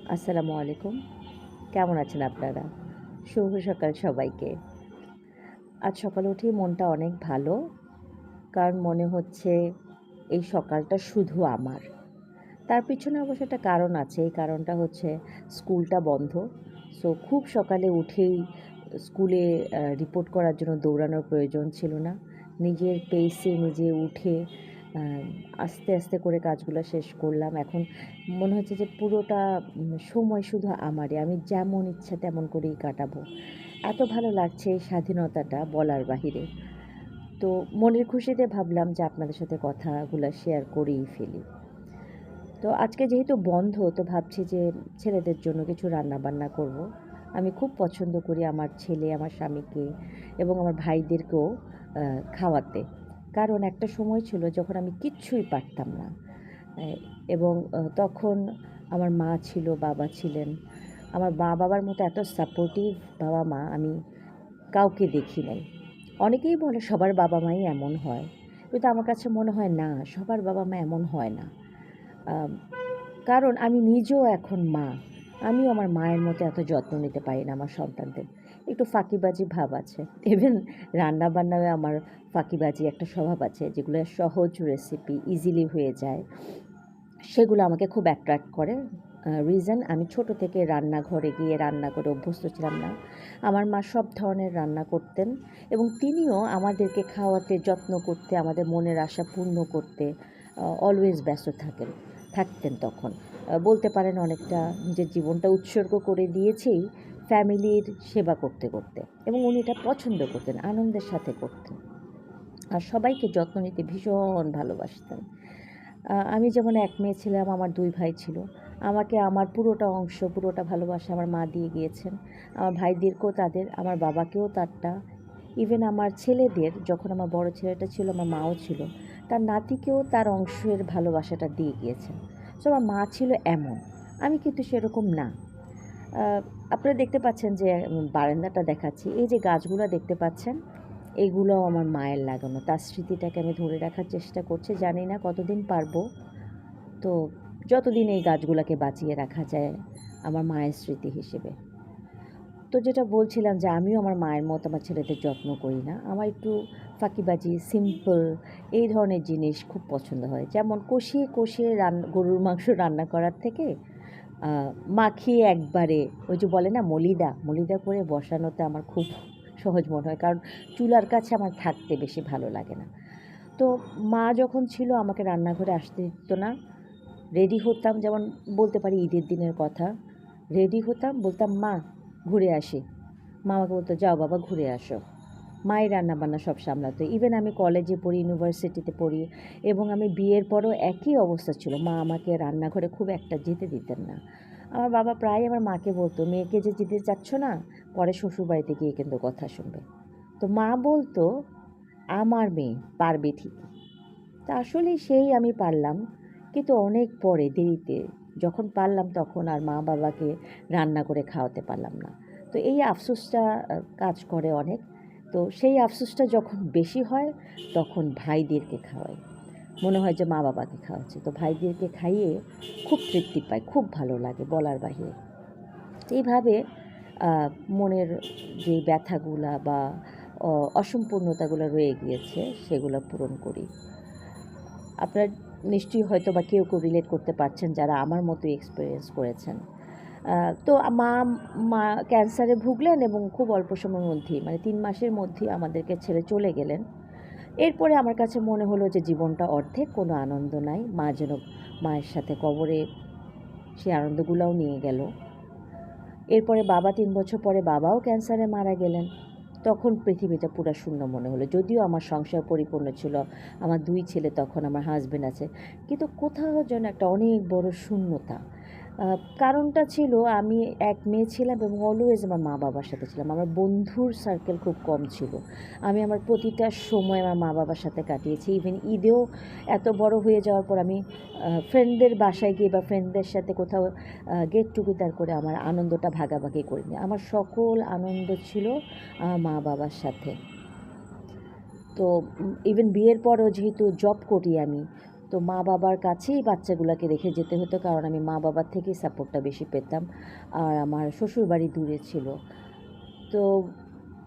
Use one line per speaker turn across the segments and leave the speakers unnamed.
আসসালামু আলাইকুম। কেমন আছেন আপনারা? শুভ সকাল সবাইকে। আজ সকালে উঠেই মনটা অনেক ভালো। কারণ মনে হচ্ছে এই সকালটা শুধু আমার। তার পিছনে অবশ্য একটা কারণ আছে। এই কারণটা হচ্ছে স্কুলটা বন্ধ। সো খুব সকালে উঠেই স্কুলে রিপোর্ট করার জন্য দৌড়ানোর প্রয়োজন ছিল না। নিজের পেইসে নিজে উঠে আ আস্তে, আস্তে করে কাজগুলা শেষ করলাম। এখন মনে হচ্ছে যে পুরোটা সময় শুধু আমারই। আমি যেমন ইচ্ছা তেমন করেই কাটাবো। এত ভালো লাগছে এই স্বাধীনতাটা বলার বাহিরে। তো মনের খুশিতে ভাবলাম যে আপনাদের সাথে কথাগুলা শেয়ার করেই ফেলি। তো আজকে যেহেতু বন্ধ তো ভাবছি যে ছেলেদের জন্য কিছু রান্নাবান্না করব। আমি খুব পছন্দ করি আমার ছেলে, আমার স্বামীকে এবং আমার ভাইদেরকেও খাওয়াতে। কারণ একটা সময় ছিল যখন আমি কিচ্ছুই পারতাম না। এ এবং তখন আমার মা ছিল, বাবা ছিলেন। আমার মা-বাবার মতো এত সাপোর্টিভ বাবা-মা আমি কাউকে দেখি নাই। অনেকেই বলে সবার বাবা-মাই এমন হয়। কিন্তু আমার কাছে মনে হয় না, সবার বাবা-মা এমন হয় না। আম কারণ আমি নিজেও এখন মা। আমিও আমার মায়ের মতো এত যত্ন নিতে পারি না আমার সন্তানদের। একটু ফাঁকিবাজি ভাব আছে। ইভেন রান্না-বান্নায়ও আমার ফাঁকিবাজি একটা স্বভাব আছে, যেগুলো সহজ রেসিপি, ইজিলি হয়ে যায়। সেগুলো আমাকে খুব অ্যাট্রাক্ট করে। রিজন আমি ছোট থেকে রান্নাঘরে গিয়ে রান্না করে অভ্যস্ত ছিলাম না। আমার মা সব ধরনের রান্না করতেন এবং তিনিও আমাদেরকে খাওয়াতে, যত্ন করতে, আমাদের মনের আশা পূর্ণ করতে অলওয়েজ ব্যস্ত থাকতেন তখন। বলতে পারেন অনেকটা নিজের জীবনটা উৎসর্গ করে দিয়েছেই ফ্যামিলির সেবা করতে, করতে এবং উনি এটা পছন্দ করতেন, আনন্দের সাথে করতেন। আর সবাইকে যত্ন নিতে ভীষণ ভালোবাসতেন। আমি যেমন এক মেয়ে ছিলাম, আমার ২ ভাই ছিল। আমাকে আমার পুরোটা অংশ, পুরোটা ভালোবাসা আমার মা দিয়ে গিয়েছেন। আমার ভাইদেরকেও তাদের, আমার বাবাকেও তারটা। ইভেন আমার ছেলেদের, যখন আমার বড় ছেলেটা ছিল, আমার মাও ছিল। তার নাতিকেও তার অংশের ভালোবাসাটা দিয়ে গিয়েছেন। সো আমার মা ছিল এমন। আমি কিন্তু সেরকম না। আ আপনারা দেখতে পাচ্ছেন যে বারান্দাটা দেখাচ্ছি। এই যে গাছগুলা দেখতে পাচ্ছেন, এগুলোও আমার মায়ের লাগানো। তার স্মৃতিটাকে আমি ধরে রাখার চেষ্টা করছি। জানি না কতদিন পারবো। তো যতদিন এই গাছগুলাকে বাঁচিয়ে রাখা যায় আমার মায়ের স্মৃতি হিসেবে। তো যেটা বলছিলাম যে আমিও আমার মায়ের মতো আমার ছেলেদের যত্ন করি না। আমার একটু ফাঁকিবাজি, সিম্পল এই ধরনের জিনিস খুব পছন্দ হয়। যেমন কষিয়ে, কষিয়ে গরুর মাংস রান্না করার থেকে আ মাখিয়ে একবারে ওই যে বলে না মলিদা, মলিদা করে বসানোতে আমার খুব সহজ মনে হয়। কারণ চুলার কাছে আমার থাকতে বেশি ভালো লাগে না। তো মা যখন ছিল আমাকে রান্নাঘরে আসতে দিত না। রেডি হতাম, যেমন বলতে পারি ঈদের দিনের কথা। রেডি হতাম, বলতাম, "মা, ঘুরে আসি।" মা আমাকে বলত, "যাও বাবা ঘুরে আসো।" মাই রান্নাবান্না সব সামলাতো। ইভেন আমি কলেজে পড়ি, ইউনিভার্সিটিতে পড়ি এবং আমি বিয়ের পরও একই অবস্থা ছিল। মা আমাকে রান্নাঘরে খুব একটা যেতে দিতেন না। আমার বাবা প্রায়ই আমার মাকে বলত, "মেয়েকে যে যেতে চাচ্ছ না, পরে শ্বশুরবাড়িতে গিয়ে কিন্তু কথা শুনবে।" তো মা বলত, "আমার মেয়ে পারবে ঠিকই।" তা আসলেই সেই আমি পারলাম। কিন্তু অনেক পরে দেরিতে যখন পারলাম তখন আর মা-বাবাকে রান্না করে খাওয়াতে পারলাম না। তো এই আফসোসটা কাজ করে অনেক। তো সেই আফসোসটা যখন বেশি হয় তখন ভাইদেরকে খাওয়াই। মনে হয় যে মা-বাবাকে খাওয়াচ্ছি। তো ভাইদেরকে খাইয়ে খুব তৃপ্তি পাই। খুব ভালো লাগে বলার বাহিরে। এইভাবে আ মনের যেই ব্যথাগুলা বা অ অসম্পূর্ণতাগুলো রয়ে গিয়েছে সেগুলো পূরণ করি। আপনার নিশ্চয়ই হয়তোবা কেউ রিলেট করতে পারছেন যারা আমার মতো এক্সপেরিয়েন্স করেছেন। আ তো মা মা ক্যান্সারে ভুগলেন এবং খুব অল্প সময়ের মধ্যেই মানে ৩ মাসের মধ্যেই আমাদেরকে ছেড়ে চলে গেলেন। এরপরে আমার কাছে মনে হলো যে জীবনটা অর্ধেক, কোনো আনন্দ নাই। মা যেন মায়ের সাথে কবরে সেই আনন্দগুলাও নিয়ে গেল। এরপরে বাবা ৩ বছর পরে বাবাও ক্যান্সারে মারা গেলেন। তখন পৃথিবীটা পুরা শূন্য মনে হলো। যদিও আমার সংসার পরিপূর্ণ ছিল। আমার ২ ছেলে তখন, আমার হাসব্যান্ড আছে। কিন্তু কোথাও যেন একটা অনেক বড় শূন্যতা। আ কারণটা ছিল আমি এক মেয়ে ছিলাম এবং অলওয়েজ আমার মা-বাবার সাথে ছিলাম। আমার বন্ধুর সার্কেল খুব কম ছিল। আমি আমার প্রতিটা সময় আমার মা-বাবার সাথে কাটিয়েছি। ইভেন ঈদেও এত বড় হয়ে যাওয়ার পর আমি ফ্রেন্ডদের বাসায় গিয়ে বা ফ্রেন্ডদের সাথে কোথাও গেট টুগেদার করে আমার আনন্দটা ভাগাভাগি করিনি। আমার সকল আনন্দ ছিল আমার মা-বাবার সাথে। তো ইভেন বিয়ের পরও যেহেতু জব করি আমি, তো মা-বাবার কাছেই বাচ্চাগুলাকে রেখে যেতে হতো, কারণ আমি মা-বাবার থেকেই সাপোর্টটা বেশি পেতাম। আর আমার শ্বশুরবাড়ি দূরে ছিল। তো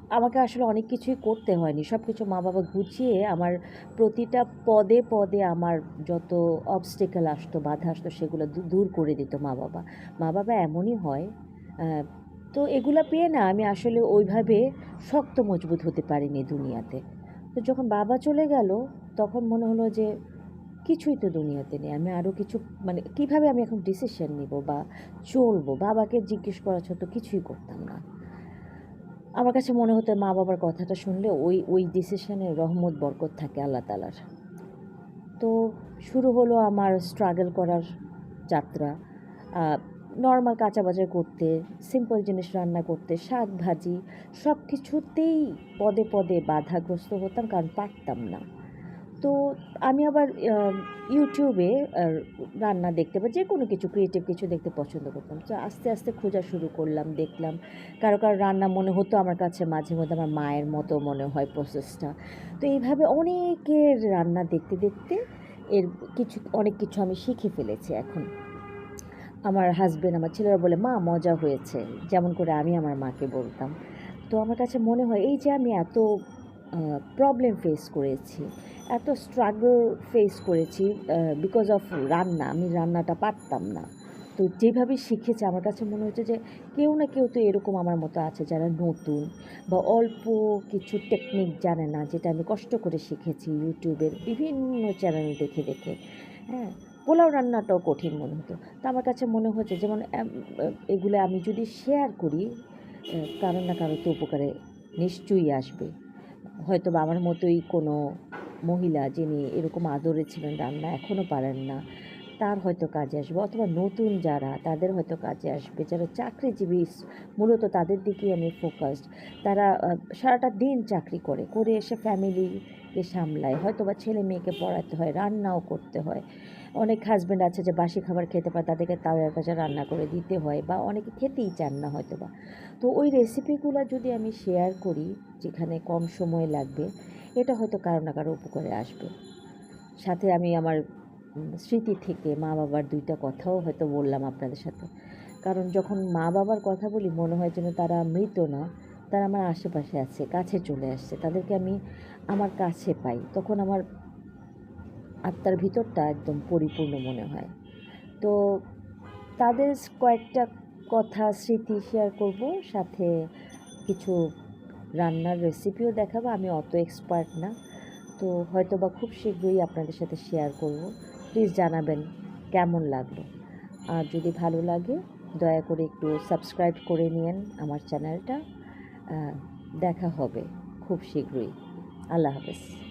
আমাকে আসলে অনেক কিছুই করতে হয়নি। সবকিছু মা-বাবা গুছিয়ে আমার প্রতিটা পদে, পদে আমার যত obstacle আসতো, বাধা আসতো সেগুলো দূর করে দিত মা-বাবা। মা-বাবা এমনই হয়। অ্যা তো এগুলা পেয়ে না আমি আসলে ওইভাবে শক্ত মজবুত হতে পারিনি দুনিয়াতে। তো যখন বাবা চলে গেল তখন মনে হলো যে কিছুই তো দুনিয়াতে নেই। আমি আরও কিছু মানে কিভাবে আমি এখন ডিসিশন নিবো বা চলবো? বাবাকে জিজ্ঞেস করা ছাড়া তো কিছুই করতাম না। আমার কাছে মনে হতো মা-বাবার কথাটা শুনলে ওই ডিসিশনে রহমত বরকত থাকে আল্লাহ তাআলার। তো শুরু হলো আমার স্ট্রাগল করার যাত্রা। আ নরমাল কাঁচাবাজার করতে, সিম্পল জিনিস রান্না করতে, শাক-ভাজি সব কিছুতেই পদে, পদে বাধাগ্রস্ত হতাম, কারণ পারতাম না। তো আমি আবার ইউটিউবে রান্না দেখতে বা যেকোনো কিছু ক্রিয়েটিভ কিছু দেখতে পছন্দ করতাম। তো আস্তে, আস্তে খোঁজা শুরু করলাম, দেখলাম। কারো রান্না মনে হতো আমার কাছে মাঝে মধ্যে আমার মায়ের মতো মনে হয় প্রসেসটা। তো এইভাবে অনেকের রান্না দেখতে, দেখতে এর অনেক কিছু আমি শিখে ফেলেছি এখন। আমার হাসব্যান্ড, আমার ছেলেরা বলে, "মা মজা হয়েছে।" যেমন করে আমি আমার মাকে বলতাম। তো আমার কাছে মনে হয় এই যে আমি এত প্রবলেম ফেস করেছি, এত স্ট্রাগল ফেস করেছি বিকজ অফ রান্না। আমি রান্নাটা পারতাম না। তো যেভাবে শিখেছি আমার কাছে মনে হচ্ছে যে কেউ না কেউ তো এরকম আমার মতো আছে যারা নতুন বা অল্প কিছু টেকনিক জানে না, যেটা আমি কষ্ট করে শিখেছি ইউটিউবের বিভিন্ন চ্যানেল দেখে, দেখে। হ্যাঁ? পোলাও রান্নাটাও কঠিন মনে হতো। তো আমার কাছে মনে হচ্ছে যেমন এগুলো আমি যদি শেয়ার করি কারো না কারো তো উপকারে নিশ্চয়ই আসবে। হয়তোবা আমার মতোই কোনো মহিলা যিনি এরকম আদরে ছিলেন, রান্না এখনও পারেন না, তার হয়তো কাজে আসবে, অথবা নতুন যারা তাদের হয়তো কাজে আসবে, যারা চাকরিজীবী মূলত তাদের দিকেই আমি ফোকাসড। তারা সারাটা দিন চাকরি করে, করে এসে ফ্যামিলিকে সামলায়, হয়তোবা ছেলে মেয়েকে পড়াতে হয়, রান্নাও করতে হয়। অনেক হাসব্যান্ড আছে যে বাসি খাবার খেতে পায়, তাদেরকে তাজা তাজা রান্না করে দিতে হয়, বা অনেকে খেতেই চান না হয়তোবা। তো ওই রেসিপিগুলো যদি আমি শেয়ার করি যেখানে কম সময় লাগবে, এটা হয়তো কারো না কারো উপকারে আসবে। সাথে আমি আমার স্মৃতি থেকে মা-বাবার ২ টা কথাও হয়তো বললাম আপনাদের সাথে। কারণ যখন মা-বাবার কথা বলি মনে হয় যেন তারা মৃত না, তারা আমার আশেপাশে আছে, কাছে চলে আসছে। তাদেরকে আমি আমার কাছে পাই। তখন আমার আত্মার ভিতরটা একদম পরিপূর্ণ মনে হয়। তো তাদের কয়েকটা কথা স্মৃতি শেয়ার করব, সাথে কিছু রান্নার রেসিপিও দেখাবো। আমি অত এক্সপার্ট না। তো হয়তোবা খুব শীঘ্রই আপনাদের সাথে শেয়ার করব। প্লিজ জানাবেন কেমন লাগলো। আর যদি ভালো লাগে দয়া করে একটু সাবস্ক্রাইব করে নিয়েন আমার চ্যানেলটা। দেখা হবে খুব শীঘ্রই। আল্লাহ হাফেজ।